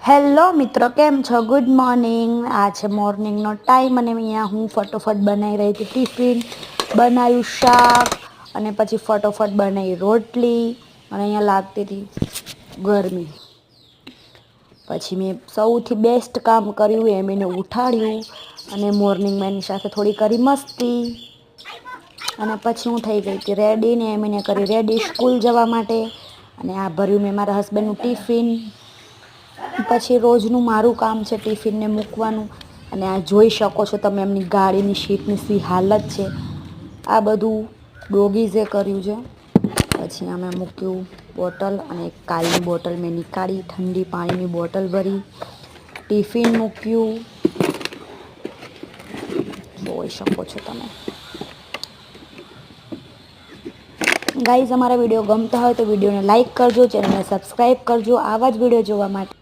Hello મિત્રો, કેમ છો? Good morning. આ છે મોર્નિંગનો ટાઈમ અને અહીંયા હું ફટોફટ બનાવી રહી હતી ટિફિન. બનાવ્યું શાક અને પછી ફટોફટ બનાવી રોટલી અને અહીંયા લાગતી હતી ગરમી. પછી મેં સૌથી બેસ્ટ કામ કર્યું એમ એને ઉઠાડ્યું અને મોર્નિંગમાં એની સાથે થોડી કરી મસ્તી અને પછી હું થઈ ગઈ હતી રેડી ને એમ એને કરી રેડી સ્કૂલ જવા માટે. અને આ ભર્યું મેં મારા હસબન્ડનું ટિફિન. પછી રોજનું મારું કામ છે ટિફિનને મૂકવાનું. અને આ જોઈ શકો છો તમે એમની ગાડીની સીટની શી હાલત છે. આ બધું ડોગીઝે કર્યું છે. પછી અમે મૂક્યું બોટલ અને કાલની બોટલ મેં નીકાળી, ઠંડી પાણીની બોટલ ભરી, ટિફિન મૂક્યું. જોઈ શકો છો તમે. ગાઈઝ, અમારા વિડીયો ગમતા હોય તો વિડીયોને લાઇક કરજો, ચેનલને સબસ્ક્રાઈબ કરજો આવા જ વિડીયો જોવા માટે.